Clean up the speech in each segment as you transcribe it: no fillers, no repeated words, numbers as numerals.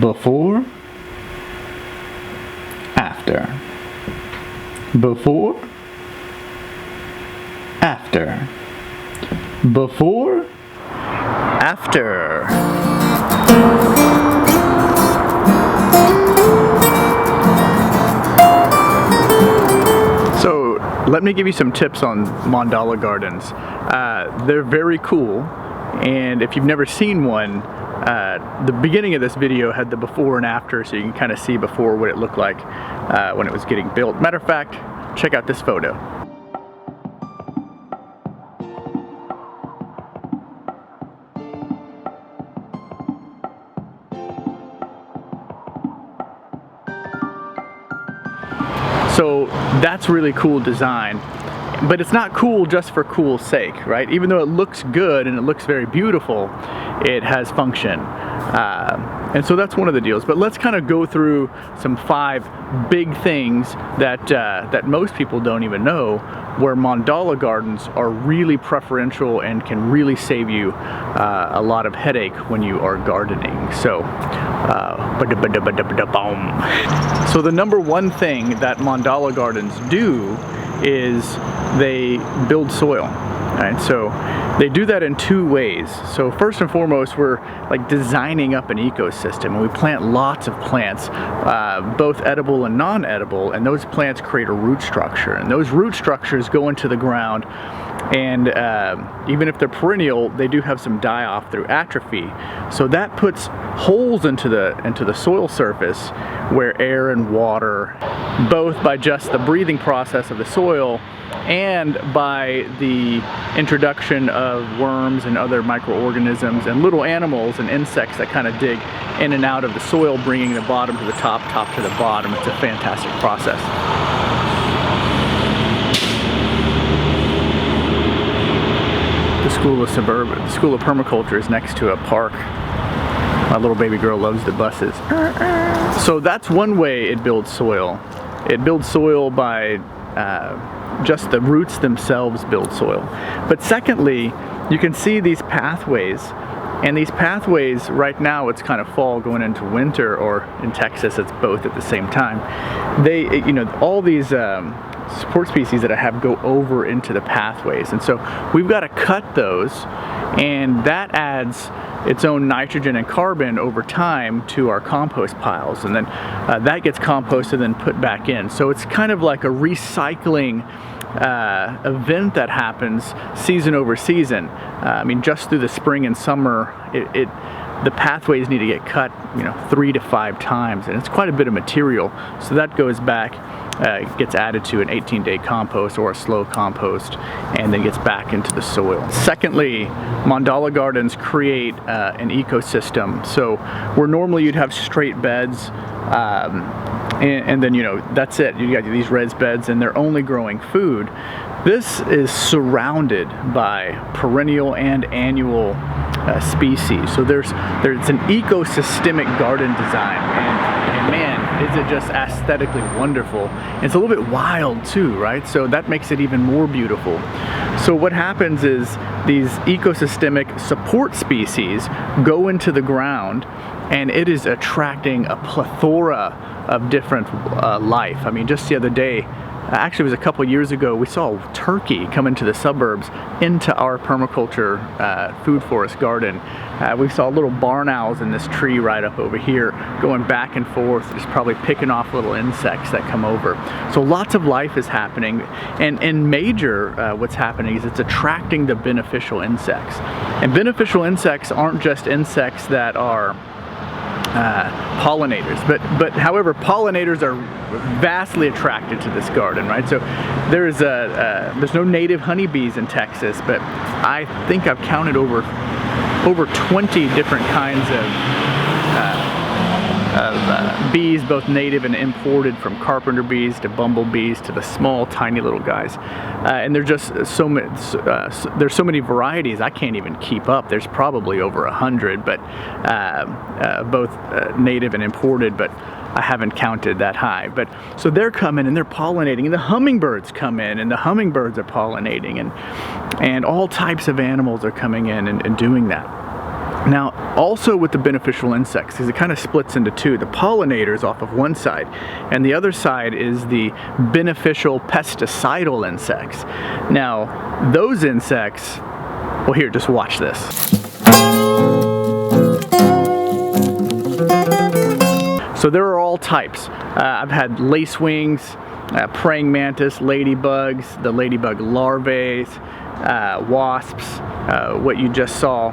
Before, after. Before, after. Before, after. So let me give you some tips on mandala gardens. They're very cool, and if you've never seen one, the beginning of this video had the before and after, so you can kind of see before what it looked like when it was getting built. Matter of fact, check out this photo. So that's really cool design, but it's not cool just for cool's sake, right? Even though it looks good and it looks very beautiful, it has function. And so that's one of the deals. But let's kind of go through some 5 big things that, that most people don't even know, where mandala gardens are really preferential and can really save you a lot of headache when you are gardening. So, so the number one thing that mandala gardens do is they build soil. Right, so they do that in 2 ways. So first and foremost, we're like designing up an ecosystem, and we plant lots of plants, both edible and non-edible, and those plants create a root structure, and those root structures go into the ground, and even if they're perennial, they do have some die-off through atrophy. So that puts holes into the soil surface where air and water, both by just the breathing process of the soil and by the introduction of worms and other microorganisms and little animals and insects that kind of dig in and out of the soil, bringing the bottom to the top, top to the bottom. It's a fantastic process. The School of Permaculture is next to a park. My little baby girl loves the buses. So that's one way it builds soil. It builds soil by just the roots themselves build soil. But secondly, you can see these pathways, and these pathways right now, it's kind of fall going into winter, or in Texas it's both at the same time. They, you know, all these support species that I have go over into the pathways, and so we've got to cut those, and that adds its own nitrogen and carbon over time to our compost piles, and then that gets composted and put back in. So it's kind of like a recycling event that happens season over season. I mean, just through the spring and summer, the pathways need to get cut, you know, 3 to 5 times, and it's quite a bit of material. So that goes back, gets added to an 18-day compost or a slow compost, and then gets back into the soil. Secondly, mandala gardens create an ecosystem. So where normally you'd have straight beds, and then, you know, that's it. You got these raised beds, and they're only growing food. This is surrounded by perennial and annual species. So there's an ecosystemic garden design, and man, is it just aesthetically wonderful. It's a little bit wild too, right? So that makes it even more beautiful. So what happens is these ecosystemic support species go into the ground, and it is attracting a plethora of different life. I mean, just the other day, actually it was a couple years ago, we saw a turkey come into the suburbs into our permaculture food forest garden. We saw little barn owls in this tree right up over here going back and forth, just probably picking off little insects that come over. So lots of life is happening, and in major what's happening is it's attracting the beneficial insects. And beneficial insects aren't just insects that are pollinators, but however, pollinators are vastly attracted to this garden, right? So there's no native honeybees in Texas, but I think I've counted over 20 different kinds of bees, both native and imported, from carpenter bees to bumblebees to the small tiny little guys, and there's just so many, there's so many varieties I can't even keep up. There's probably over 100, but both native and imported, but I haven't counted that high. But so they're coming and they're pollinating, and the hummingbirds come in and the hummingbirds are pollinating, and all types of animals are coming in and doing that. Now, also with the beneficial insects, because it kind of splits into two, the pollinators off of one side, and the other side is the beneficial pesticidal insects. Now, those insects, well here, just watch this. So there are all types. I've had lacewings, praying mantis, ladybugs, the ladybug larvae, wasps, what you just saw.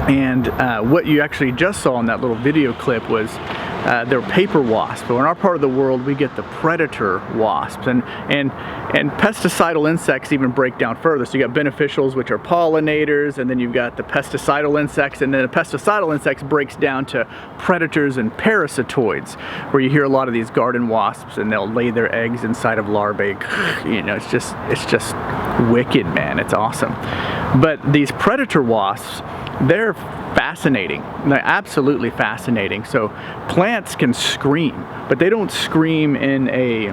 And what you actually just saw in that little video clip was they're paper wasps. But in our part of the world, we get the predator wasps. And pesticidal insects even break down further. So you got beneficials, which are pollinators, and then you've got the pesticidal insects, and then the pesticidal insects breaks down to predators and parasitoids, where you hear a lot of these garden wasps, and they'll lay their eggs inside of larvae. You know, it's just wicked, man. It's awesome. But these predator wasps, they're fascinating. They're absolutely fascinating. So plants can scream, but they don't scream in a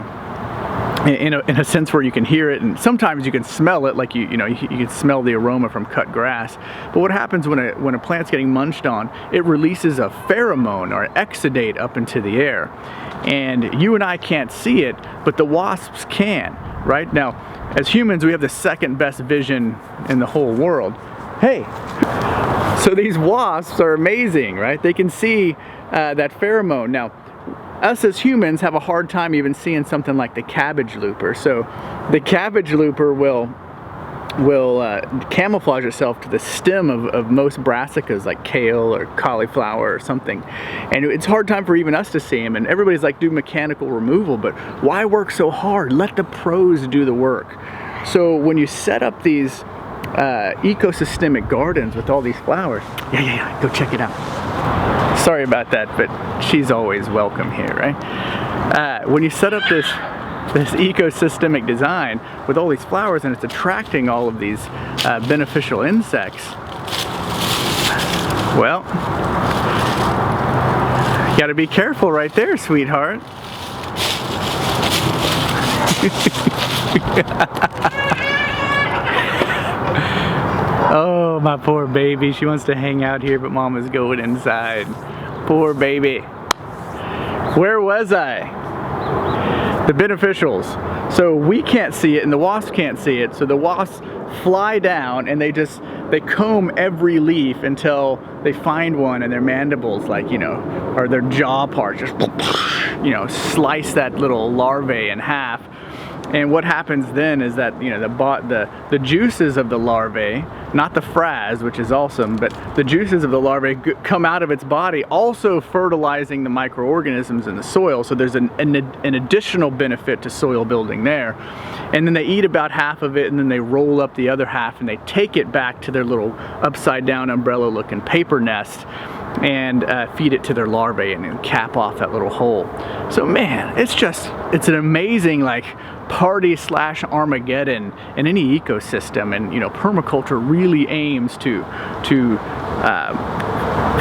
sense where you can hear it, and sometimes you can smell it, like you can smell the aroma from cut grass. But what happens when a plant's getting munched on, it releases a pheromone or an exudate up into the air, and you and I can't see it, but the wasps can. Right now, as humans, we have the second best vision in the whole world. Hey, so these wasps are amazing, right? They can see that pheromone. Now, us as humans have a hard time even seeing something like the cabbage looper. So the cabbage looper will camouflage itself to the stem of most brassicas, like kale or cauliflower or something. And it's a hard time for even us to see them. And everybody's like, do mechanical removal, but why work so hard? Let the pros do the work. So when you set up these ecosystemic gardens with all these flowers, yeah, go check it out. Sorry about that, but she's always welcome here, right? When you set up this ecosystemic design with all these flowers, and it's attracting all of these beneficial insects, well, you gotta be careful right there, sweetheart. Oh, my poor baby. She wants to hang out here, but Mama's going inside. Poor baby. Where was I? The beneficials. So we can't see it, and the wasps can't see it. So the wasps fly down, and they comb every leaf until they find one, and their mandibles, like, or their jaw parts, just, slice that little larvae in half. And what happens then is that, the juices of the larvae, not the frass, which is awesome, but the juices of the larvae come out of its body, also fertilizing the microorganisms in the soil. So there's an additional benefit to soil building there. And then they eat about half of it, and then they roll up the other half, and they take it back to their little upside down umbrella looking paper nest and feed it to their larvae, and then cap off that little hole. So man, it's an amazing, like, party / Armageddon in any ecosystem. And permaculture really aims to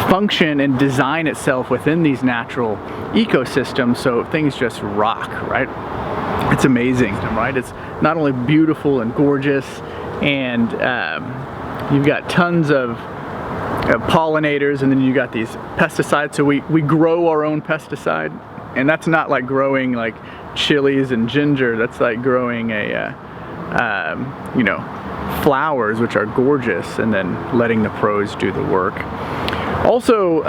function and design itself within these natural ecosystems, so things just rock, right? It's amazing, right? It's not only beautiful and gorgeous, and you've got tons of pollinators, and then you got these pesticides. So we grow our own pesticide, and that's not like growing like chilies and ginger. That's like growing flowers, which are gorgeous, and then letting the pros do the work. Also,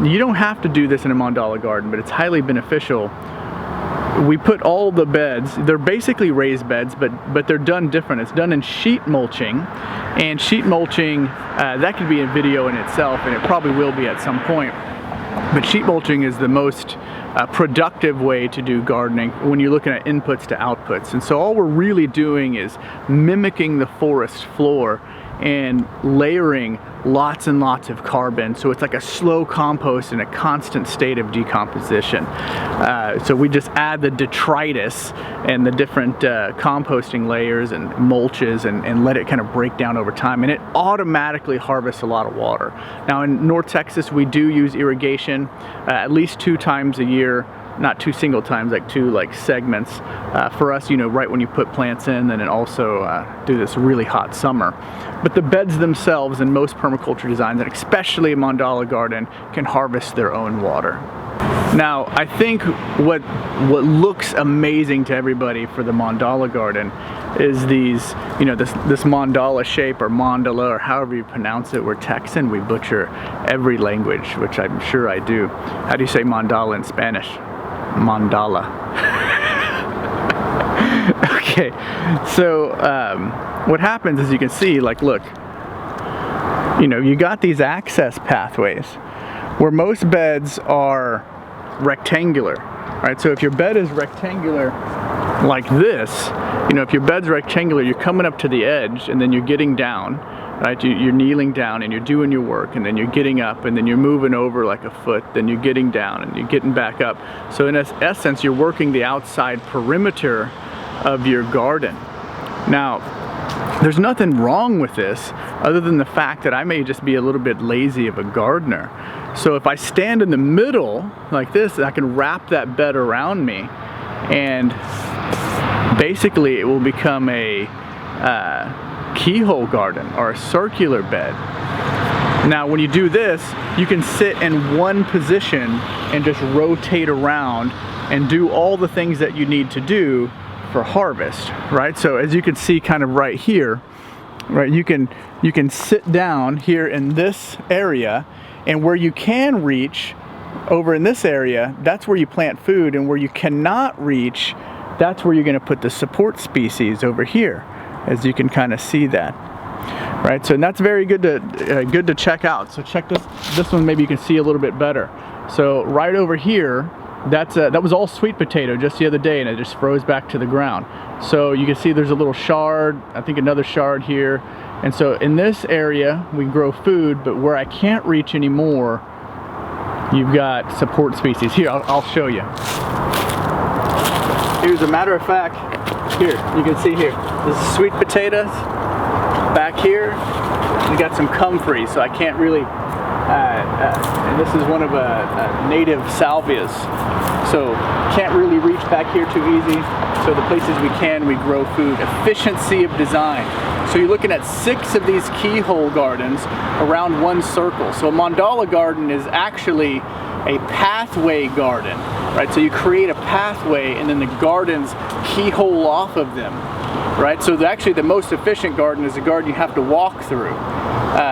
you don't have to do this in a mandala garden, but it's highly beneficial. We put all the beds, they're basically raised beds, but they're done different. It's done in sheet mulching, and sheet mulching, that could be a video in itself, and it probably will be at some point. But sheet mulching is the most productive way to do gardening when you're looking at inputs to outputs. And so all we're really doing is mimicking the forest floor and layering lots and lots of carbon. So it's like a slow compost in a constant state of decomposition. So we just add the detritus and the different composting layers and mulches and let it kind of break down over time, and it automatically harvests a lot of water. Now in North Texas, we do use irrigation at least 2 times a year. not two single times, like two like segments. For us, you know, right when you put plants in, and then also do this really hot summer. But the beds themselves in most permaculture designs, and especially a mandala garden, can harvest their own water. Now, I think what looks amazing to everybody for the mandala garden is these, you know, this mandala shape, or mandala, or however you pronounce it. We're Texan, we butcher every language, which I'm sure I do. How do you say mandala in Spanish? Mandala. Okay, so what happens is, you can see, like, look, you know, you got these access pathways where most beds are rectangular, right? So if your bed is rectangular like this, you know, if your bed's rectangular, you're coming up to the edge and then you're getting down, right? You're kneeling down and you're doing your work, and then you're getting up, and then you're moving over like a foot, then you're getting down and you're getting back up. So in essence, you're working the outside perimeter of your garden. Now, there's nothing wrong with this other than the fact that I may just be a little bit lazy of a gardener. So if I stand in the middle like this, I can wrap that bed around me, and basically it will become a keyhole garden, or a circular bed. Now when you do this, you can sit in one position and just rotate around and do all the things that you need to do for harvest, right? So as you can see kind of right here, right, you can sit down here in this area, and where you can reach over in this area, that's where you plant food, and where you cannot reach, that's where you're going to put the support species over here, as you can kind of see that, right? So, and that's very good to check out. So check this one, maybe you can see a little bit better. So right over here, that was all sweet potato just the other day, and it just froze back to the ground. So you can see there's a little shard, I think another shard here. And so in this area we grow food, but where I can't reach anymore, you've got support species. Here, I'll show you. Here's a matter of fact, here, you can see here, this is sweet potatoes. Back here, we got some comfrey, so I can't really, and this is one of native salvias. So can't really reach back here too easy. So the places we can, we grow food. Efficiency of design. So you're looking at 6 of these keyhole gardens around one circle. So a mandala garden is actually a pathway garden, right? So you create a pathway, and then the gardens keyhole off of them, right? So actually the most efficient garden is a garden you have to walk through.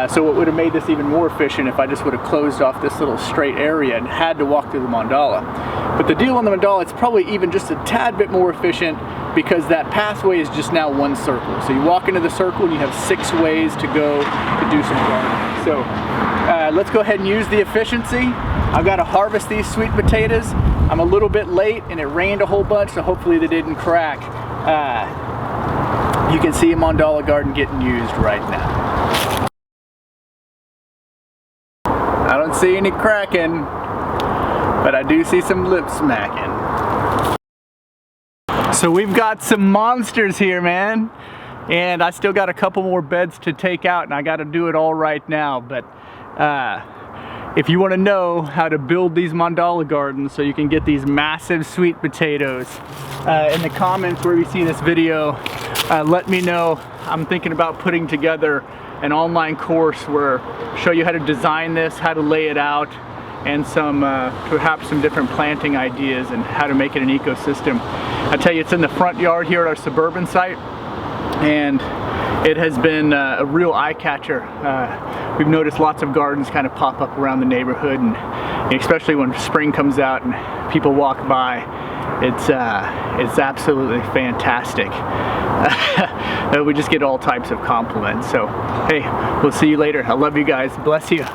So it would have made this even more efficient if I just would have closed off this little straight area and had to walk through the mandala. But the deal on the mandala, it's probably even just a tad bit more efficient, because that pathway is just now one circle. So you walk into the circle and you have 6 ways to go to do some gardening. So let's go ahead and use the efficiency. I've got to harvest these sweet potatoes. I'm a little bit late and it rained a whole bunch, so hopefully they didn't crack. You can see a mandala garden getting used right now. I don't see any cracking, but I do see some lip smacking. So we've got some monsters here, man, and I still got a couple more beds to take out, and I got to do it all right now. But if you want to know how to build these mandala gardens so you can get these massive sweet potatoes, in the comments where you see this video, let me know. I'm thinking about putting together an online course where show you how to design this, how to lay it out, and some perhaps some different planting ideas and how to make it an ecosystem. I tell you, it's in the front yard here at our suburban site, and it has been a real eye catcher. We've noticed lots of gardens kind of pop up around the neighborhood, and especially when spring comes out and people walk by, it's absolutely fantastic. We just get all types of compliments. So hey, we'll see you later. I love you guys. Bless you.